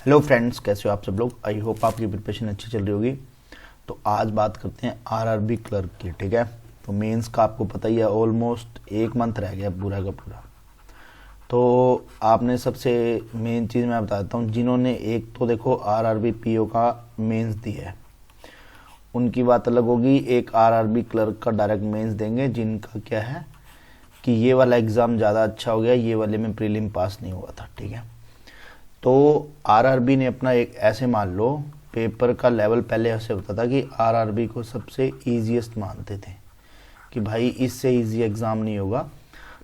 Hello friends, कैसे हो आप सब लोग। आई होप आपकी प्रिपरेशन अच्छी चल रही होगी। तो आज बात करते हैं आरआरबी क्लर्क की। ठीक है, तो मेंस का आपको पता ही है, ऑलमोस्ट एक मंथ रह गया पूरा का पूरा। तो आपने सबसे मेन चीज़ मैं बता देता हूँ, जिन्होंने एक तो देखो आरआरबी पीओ का मेंस दिया है उनकी बात अलग होगी। एक आरआरबी क्लर्क का डायरेक्ट मेंस देंगे जिनका क्या है कि ये वाला एग्ज़ाम ज़्यादा अच्छा हो गया, ये वाले में प्रीलिम पास नहीं हुआ था। ठीक है, तो आरआरबी ने अपना एक ऐसे मान लो पेपर का लेवल पहले ऐसे होता था कि आरआरबी को सबसे इजीएस्ट मानते थे कि भाई इससे इजी एग्ज़ाम नहीं होगा।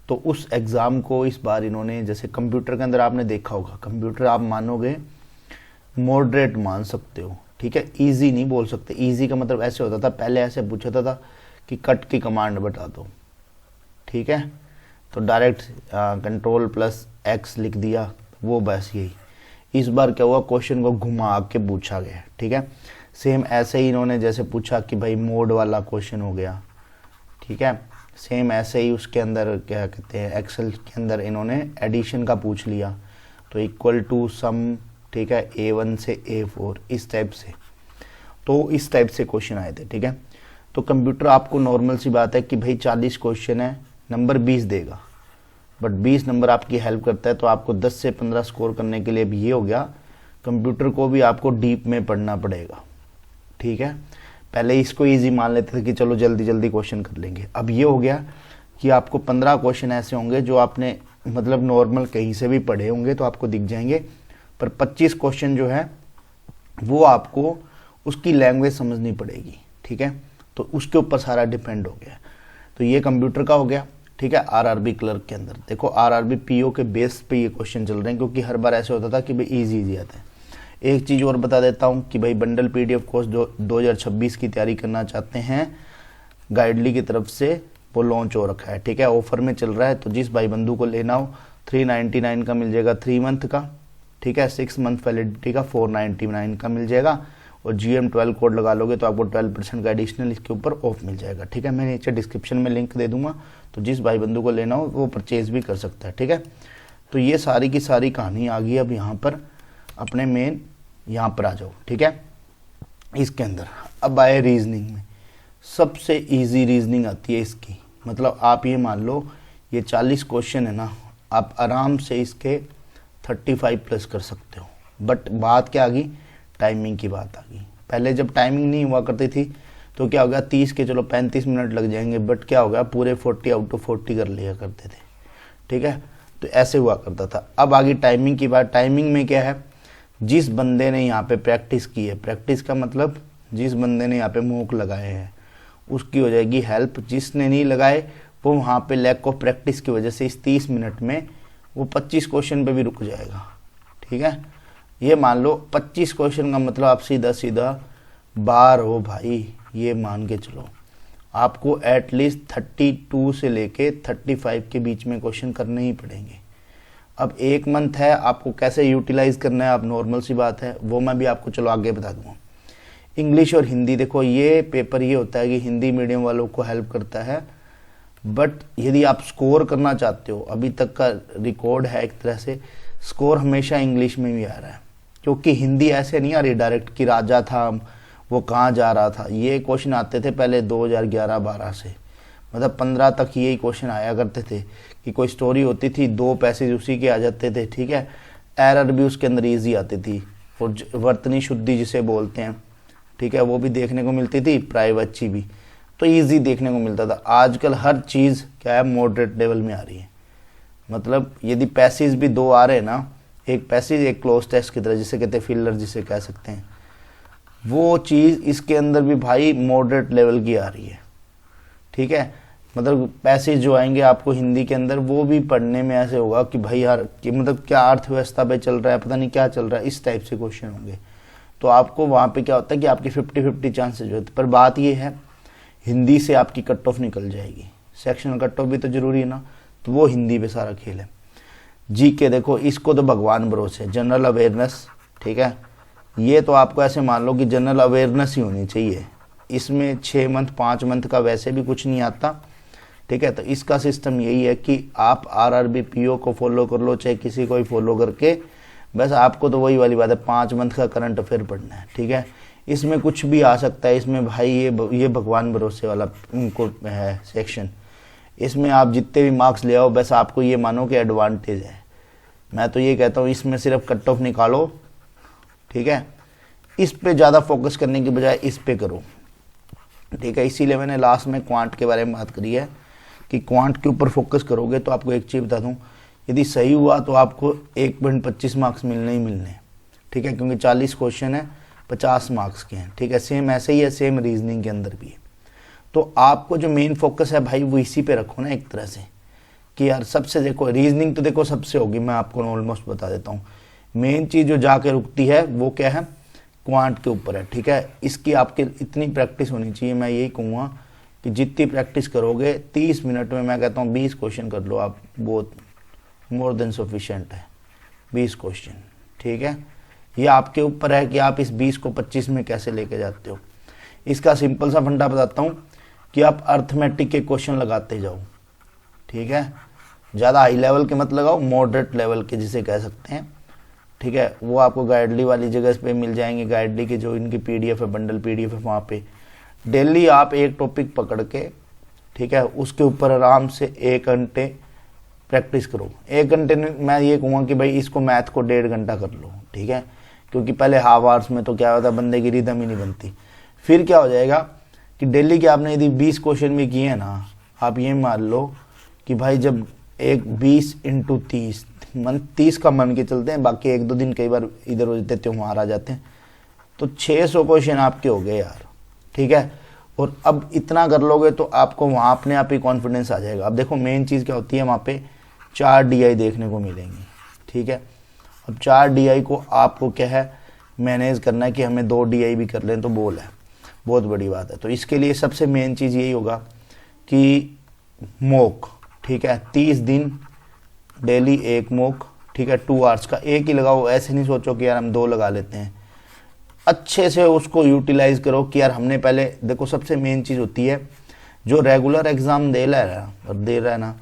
तो उस एग्ज़ाम को इस बार इन्होंने, जैसे कंप्यूटर के अंदर आपने देखा होगा, कंप्यूटर आप मानोगे मॉडरेट मान सकते हो। ठीक है, इजी नहीं बोल सकते। इजी का मतलब ऐसे होता था, पहले ऐसे पूछा था कि कट की कमांड बता दो। ठीक है, तो डायरेक्ट कंट्रोल+X लिख दिया, वो बस यही। इस बार क्या हुआ, क्वेश्चन को घुमा के पूछा गया। ठीक है, सेम ऐसे ही इन्होंने जैसे पूछा कि भाई मोड वाला क्वेश्चन हो गया। ठीक है, सेम ऐसे ही उसके अंदर क्या कहते हैं, एक्सेल के अंदर इन्होंने एडिशन का पूछ लिया, तो इक्वल टू सम। ठीक है, A1 से A4 इस टाइप से। तो इस टाइप से क्वेश्चन आए थे। ठीक है, तो कंप्यूटर आपको नॉर्मल सी बात है कि भाई 40 क्वेश्चन है, नंबर 20 देगा, बट 20 नंबर आपकी हेल्प करता है। तो आपको 10 से 15 स्कोर करने के लिए भी ये हो गया, कंप्यूटर को भी आपको डीप में पढ़ना पड़ेगा। ठीक है, पहले इसको इजी मान लेते थे कि चलो जल्दी जल्दी क्वेश्चन कर लेंगे। अब ये हो गया कि आपको 15 क्वेश्चन ऐसे होंगे जो आपने मतलब नॉर्मल कहीं से भी पढ़े होंगे तो आपको दिख जाएंगे, पर 25 क्वेश्चन जो है वो आपको उसकी लैंग्वेज समझनी पड़ेगी। ठीक है, तो उसके ऊपर सारा डिपेंड हो गया। तो ये कंप्यूटर का हो गया। ठीक है, आरआरबी क्लर्क के अंदर देखो आरआरबी पीओ के बेस पे ये क्वेश्चन चल रहे हैं, क्योंकि हर बार ऐसे होता था कि भाई इजी आता है। एक चीज़ और बता देता हूँ कि भाई बंडल पीडीएफ कोर्स जो 2026 की तैयारी करना चाहते हैं, गाइडली की तरफ से वो लॉन्च हो रखा है। ठीक है, ऑफर में चल रहा है, तो जिस भाई बंधु को लेना हो 399 का मिल जाएगा 3 मंथ का। ठीक है, 6 मंथ वैलिडिटी का 499 का मिल जाएगा, और GM12 कोड लगा लोगे तो आपको 12% का एडिशनल इसके ऊपर ऑफ मिल जाएगा। ठीक है, मैं नीचे डिस्क्रिप्शन में लिंक दे दूंगा, तो जिस भाई बंधु को लेना हो वो परचेज भी कर सकता है। ठीक है, तो ये सारी की सारी कहानी आ गई। अब यहाँ पर अपने मेन यहाँ पर आ जाओ। ठीक है, इसके अंदर अब आए रीजनिंग में। सबसे ईजी रीजनिंग आती है इसकी। मतलब आप ये मान लो ये 40 क्वेश्चन है ना, आप आराम से इसके 35+ कर सकते हो। बट बात क्या आ गई, टाइमिंग की बात आ गई। पहले जब टाइमिंग नहीं हुआ करती थी तो क्या हो गया, 30 के चलो 35 मिनट लग जाएंगे, बट क्या हो गया पूरे 40 आउट ऑफ 40 कर लिया करते थे। ठीक है, तो ऐसे हुआ करता था। अब आ गई टाइमिंग की बात। टाइमिंग में क्या है, जिस बंदे ने यहाँ पे प्रैक्टिस की है, प्रैक्टिस का मतलब जिस बंदे ने यहाँ पे मूक लगाए हैं उसकी हो जाएगी हेल्प। जिसने नहीं लगाए वो वहाँ पे लैक ऑफ प्रैक्टिस की वजह से इस 30 मिनट में वो 25 क्वेश्चन पे भी रुक जाएगा। ठीक है, ये मान लो 25 क्वेश्चन का मतलब आप सीधा सीधा बार हो भाई, ये मान के चलो आपको एटलीस्ट 32 से लेके 35 के बीच में क्वेश्चन करने ही पड़ेंगे। अब एक मंथ है, आपको कैसे यूटिलाइज करना है, अब नॉर्मल सी बात है, वो मैं भी आपको चलो आगे बता दूंगा। इंग्लिश और हिंदी देखो, ये पेपर ये होता है कि हिंदी मीडियम वालों को हेल्प करता है, बट यदि आप स्कोर करना चाहते हो, अभी तक का रिकॉर्ड है एक तरह से, स्कोर हमेशा इंग्लिश में भी आ रहा है, क्योंकि हिंदी ऐसे नहीं आ रही डायरेक्ट कि राजा था वो कहाँ जा रहा था। ये क्वेश्चन आते थे पहले 2011-12 से, मतलब 15 तक यही क्वेश्चन आया करते थे कि कोई स्टोरी होती थी, 2 पैसेज उसी के आ जाते थे। ठीक है, एरर भी उसके अंदर ईजी आती थी, और वर्तनी शुद्धि जिसे बोलते हैं, ठीक है, वो भी देखने को मिलती थी, प्राइवेची भी, तो ईजी देखने को मिलता था। आजकल हर चीज़ क्या है, मॉडरेट लेवल में आ रही है। मतलब यदि पैसेज भी 2 आ रहे हैं ना, एक पैसेज एक क्लोज टेस्ट की तरह, जिसे कहते हैं फिलर जिसे कह सकते हैं, वो चीज़ इसके अंदर भी भाई मॉडरेट लेवल की आ रही है। ठीक है, मतलब पैसेज जो आएंगे आपको हिंदी के अंदर वो भी पढ़ने में ऐसे होगा कि भाई यार कि मतलब क्या अर्थव्यवस्था पे चल रहा है, पता नहीं क्या चल रहा है, इस टाइप से क्वेश्चन होंगे। तो आपको वहाँ पे क्या होता है कि आपके 50-50 चांसेज होते हैं। पर बात ये है, हिंदी से आपकी कट ऑफ निकल जाएगी, सेक्शनल कट ऑफ भी तो जरूरी है ना, तो वो हिंदी पे सारा खेल है। जीके देखो, इसको तो भगवान भरोसे, जनरल अवेयरनेस। ठीक है, ये तो आपको ऐसे मान लो कि जनरल अवेयरनेस ही होनी चाहिए। इसमें 6 मंथ 5 मंथ का वैसे भी कुछ नहीं आता। ठीक है, तो इसका सिस्टम यही है कि आप आरआरबी पीओ को फॉलो कर लो, चाहे किसी को ही फॉलो करके, बस आपको तो वही वाली बात है, 5 मंथ का करंट अफेयर पढ़ना है, ठीक है। इसमें कुछ भी आ सकता है, इसमें भाई ये भगवान भरोसे वाला उनको है सेक्शन। इसमें आप जितने भी मार्क्स ले आओ, बस आपको ये मानो कि एडवांटेज है। मैं तो ये कहता हूँ इसमें सिर्फ कट ऑफ निकालो, ठीक है। इस पे ज़्यादा फोकस करने की बजाय इस पे करो, ठीक है। इसीलिए मैंने लास्ट में क्वांट के बारे में बात करी है कि क्वांट के ऊपर फोकस करोगे तो आपको एक चीज़ बता दूँ, यदि सही हुआ तो आपको 1.25 मार्क्स मिलने ही मिलने, ठीक है, क्योंकि 40 क्वेश्चन है, 50 मार्क्स के हैं, ठीक है। सेम ऐसे ही है, सेम रीजनिंग के अंदर भी है। तो आपको जो मेन फोकस है भाई वो इसी पे रखो ना एक तरह से, कि यार सबसे देखो रीजनिंग तो देखो सबसे होगी, मैं आपको ऑलमोस्ट बता देता हूँ। मेन चीज़ जो जाके रुकती है वो क्या है, क्वांट के ऊपर है, ठीक है। इसकी आपकी इतनी प्रैक्टिस होनी चाहिए, मैं यही कहूँगा कि जितनी प्रैक्टिस करोगे 30 मिनट में मैं कहता हूँ 20 क्वेश्चन कर लो आप, बहुत मोर देन सफिशेंट है 20 क्वेश्चन, ठीक है। ये आपके ऊपर है कि आप इस 20 को 25 में कैसे लेके जाते हो। इसका सिंपल सा फंडा बताता हूँ कि आप अर्थमेटिक के क्वेश्चन लगाते जाओ, ठीक है। ज़्यादा हाई लेवल के मत लगाओ, मॉडरेट लेवल के जिसे कह सकते हैं, ठीक है। वो आपको गाइडली वाली जगह पे मिल जाएंगे, गाइडली के जो इनकी PDF है, बंडल PDF है, वहाँ पे डेली आप एक टॉपिक पकड़ के, ठीक है, उसके ऊपर आराम से 1 घंटे प्रैक्टिस करो। 1 घंटे में मैं ये कहूँगा कि भाई इसको मैथ को 1.5 घंटा कर लो, ठीक है। क्योंकि पहले हाफ आवर्स में तो क्या होता है, बंदे की रिदम ही नहीं बनती। फिर क्या हो जाएगा कि डेली के आपने यदि 20 क्वेश्चन भी किए ना, आप ये मान लो कि भाई जब एक 20 × 30 30 का मन के चलते हैं, बाकी 1-2 दिन कई बार इधर हो जाते, त्योहार आ जाते हैं, तो 600 क्वेश्चन आपके हो गए यार, ठीक है। और अब इतना कर लोगे तो आपको वहाँ अपने आप ही कॉन्फिडेंस आ जाएगा। अब देखो मेन चीज़ क्या होती है, वहाँ पे 4 DI देखने को मिलेंगी, ठीक है। अब 4 DI को आपको क्या है मैनेज करना है कि हमें 2 DI भी कर लें तो बोल है, बहुत बड़ी बात है। तो इसके लिए सबसे मेन चीज़ यही होगा कि मॉक, ठीक है, 30 दिन डेली 1 मॉक, ठीक है, 2 आवर्स का, एक ही लगाओ। ऐसे नहीं सोचो कि यार हम 2 लगा लेते हैं, अच्छे से उसको यूटिलाइज करो कि यार हमने पहले देखो सबसे मेन चीज़ होती है जो रेगुलर एग्ज़ाम दे रहा है ना,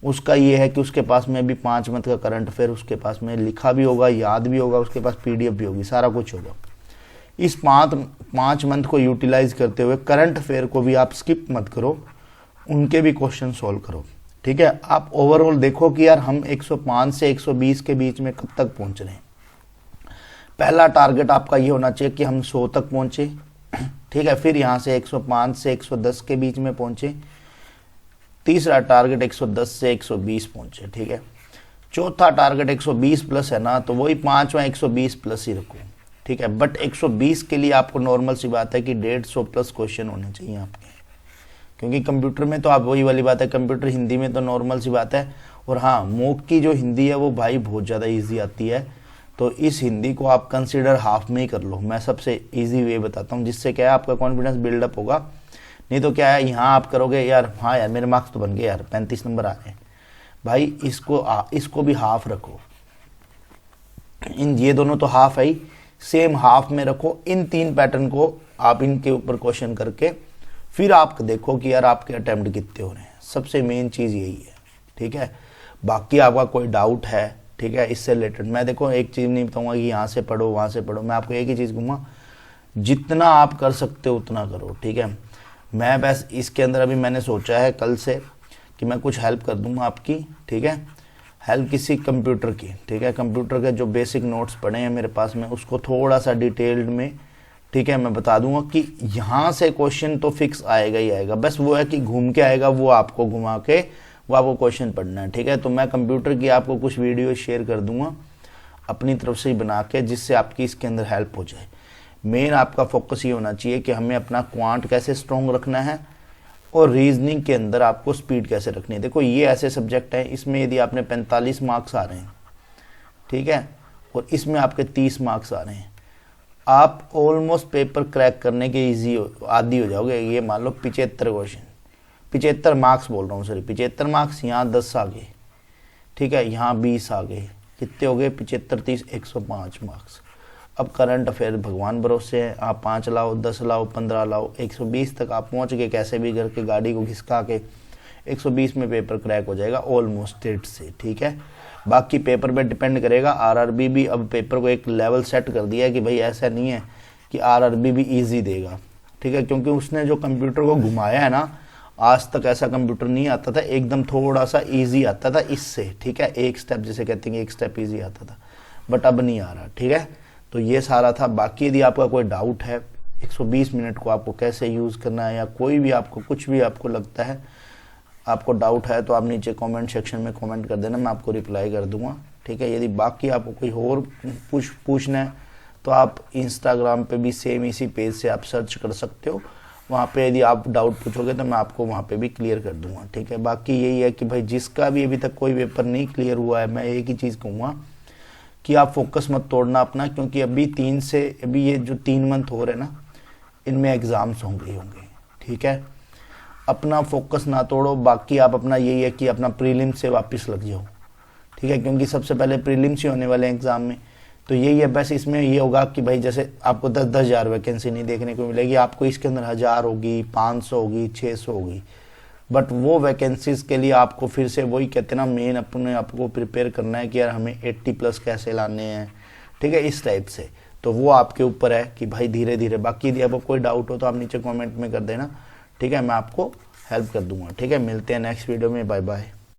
उसका ये है कि उसके पास में भी 5 मंथ का करंट अफेयर उसके पास में लिखा भी होगा, याद भी होगा, उसके पास PDF भी होगी, सारा कुछ होगा। इस 5 मंथ को यूटिलाइज करते हुए करंट अफेयर को भी आप स्किप मत करो, उनके भी क्वेश्चन सॉल्व करो, ठीक है। आप ओवरऑल देखो कि यार हम 105 से 120 के बीच में कब तक पहुंच रहे हैं। पहला टारगेट आपका ये होना चाहिए कि हम 100 तक पहुंचे, ठीक है। फिर यहाँ से 105 से 110 के बीच में पहुंचे। तीसरा टारगेट 110 से 120 पहुंचे, ठीक है। चौथा टारगेट 120 प्लस है ना, तो वही 5वां 120 प्लस ही रखो, ठीक है। बट 120 के लिए आपको नॉर्मल सी बात है कि 150 प्लस क्वेश्चन होने चाहिए आपके, क्योंकि कंप्यूटर में तो आप वही वाली बात है, कंप्यूटर हिंदी में तो नॉर्मल सी बात है। और हाँ, मॉक की जो हिंदी है वो भाई बहुत ज़्यादा ईजी आती है, तो इस हिंदी को आप कंसिडर हाफ में ही कर लो। मैं सबसे ईजी वे बताता हूँ, जिससे क्या है आपका कॉन्फिडेंस बिल्डअप होगा। नहीं तो क्या है, यहाँ आप करोगे यार हाँ यार मेरे मार्क्स तो बन गए यार, 35 नंबर आ गए, भाई इसको भी हाफ रखो। ये दोनों तो हाफ है ही, सेम हाफ में रखो। इन 3 पैटर्न को आप इनके ऊपर क्वेश्चन करके फिर आप देखो कि यार आपके अटेम्प्ट कितने हो रहे हैं। सबसे मेन चीज़ यही है, ठीक है। बाकी आपका कोई डाउट है, ठीक है, इससे रिलेटेड, मैं देखो एक चीज़ नहीं बताऊंगा कि यहाँ से पढ़ो वहाँ से पढ़ो, मैं आपको एक ही चीज़ कहूँगा, जितना आप कर सकते हो उतना करो, ठीक है। मैं बस इसके अंदर अभी मैंने सोचा है कल से कि मैं कुछ हेल्प कर दूंगा आपकी, ठीक है, हेल्प किसी कंप्यूटर की, ठीक है। कंप्यूटर के जो बेसिक नोट्स पड़े हैं मेरे पास में, उसको थोड़ा सा डिटेल्ड में, ठीक है, मैं बता दूंगा कि यहाँ से क्वेश्चन तो फिक्स आएगा ही आएगा, बस वो है कि घूम के आएगा, वो आपको घुमा के वो आपको क्वेश्चन पढ़ना है, ठीक है। तो मैं कंप्यूटर की आपको कुछ वीडियो शेयर कर दूंगा अपनी तरफ से ही बना के, जिससे आपकी इसके अंदर हेल्प हो जाए। मेन आपका फोकस ये होना चाहिए कि हमें अपना क्वांट कैसे स्ट्रॉन्ग रखना है और रीजनिंग के अंदर आपको स्पीड कैसे रखनी है। देखो ये ऐसे सब्जेक्ट हैं, इसमें यदि आपने 45 मार्क्स आ रहे हैं, ठीक है, और इसमें आपके 30 मार्क्स आ रहे हैं, आप ऑलमोस्ट पेपर क्रैक करने के ईजी आदी हो जाओगे। ये मान लो 75 क्वेश्चन, 75 मार्क्स बोल रहा हूँ, सॉरी 75 मार्क्स, यहाँ 10 आ गए, ठीक है, यहाँ 20 आ गए, कितने हो गए 75 30 105 मार्क्स। अब करंट अफेयर भगवान भरोसे है, आप 5 लाओ 10 लाओ 15 लाओ, 120 तक आप पहुँच गए, कैसे भी करके गाड़ी को घिसका के 120 में पेपर क्रैक हो जाएगा ऑलमोस्ट डेट से, ठीक है। बाकी पेपर पे डिपेंड करेगा। आरआरबी भी अब पेपर को एक लेवल सेट कर दिया है कि भाई ऐसा नहीं है कि आरआरबी भी इजी देगा, ठीक है, क्योंकि उसने जो कंप्यूटर को घुमाया है ना, आज तक ऐसा कंप्यूटर नहीं आता था, एकदम थोड़ा सा इजी आता था इससे, ठीक है, एक स्टेप जिसे कहते हैं, एक स्टेप इजी आता था, बट अब नहीं आ रहा, ठीक है। तो ये सारा था। बाकी यदि आपका कोई डाउट है 120 मिनट को आपको कैसे यूज़ करना है, या कोई भी आपको कुछ भी आपको लगता है, आपको डाउट है, तो आप नीचे कमेंट सेक्शन में कमेंट कर देना, मैं आपको रिप्लाई कर दूंगा, ठीक है। यदि बाकी आपको कोई और पूछना है तो आप इंस्टाग्राम पे भी सेम इसी पेज से आप सर्च कर सकते हो, वहाँ पे यदि आप डाउट पूछोगे तो मैं आपको वहाँ पे भी क्लियर कर दूंगा, ठीक है। बाकी यही है कि भाई जिसका भी अभी तक कोई पेपर नहीं क्लियर हुआ है, मैं एक ही चीज़ कहूँगा कि आप फोकस मत तोड़ना अपना, क्योंकि अभी ये जो 3 मंथ हो रहे ना, इनमें एग्ज़ाम्स होंगे, ठीक है। अपना फोकस ना तोड़ो। बाकी आप अपना यही है कि अपना प्रीलिम से वापस लग जाओ, ठीक है, क्योंकि सबसे पहले प्रीलिम्स ही होने वाले हैं एग्ज़ाम में। तो यही है बस। इसमें ये होगा कि भाई जैसे आपको 10-10 हज़ार वैकेंसी नहीं देखने को मिलेगी, आपको इसके अंदर 1000 होगी, 500 होगी, 600 होगी, बट वो वैकेंसीज़ के लिए आपको फिर से वही कहते हैं ना, मेन अपने आपको प्रिपेयर करना है कि यार हमें 80+ कैसे लाने हैं, ठीक है, इस टाइप से। तो वो आपके ऊपर है कि भाई धीरे धीरे। बाकी यदि आपको कोई डाउट हो तो आप नीचे कमेंट में कर देना, ठीक है, मैं आपको हेल्प कर दूंगा, ठीक है। मिलते हैं नेक्स्ट वीडियो में, बाय बाय।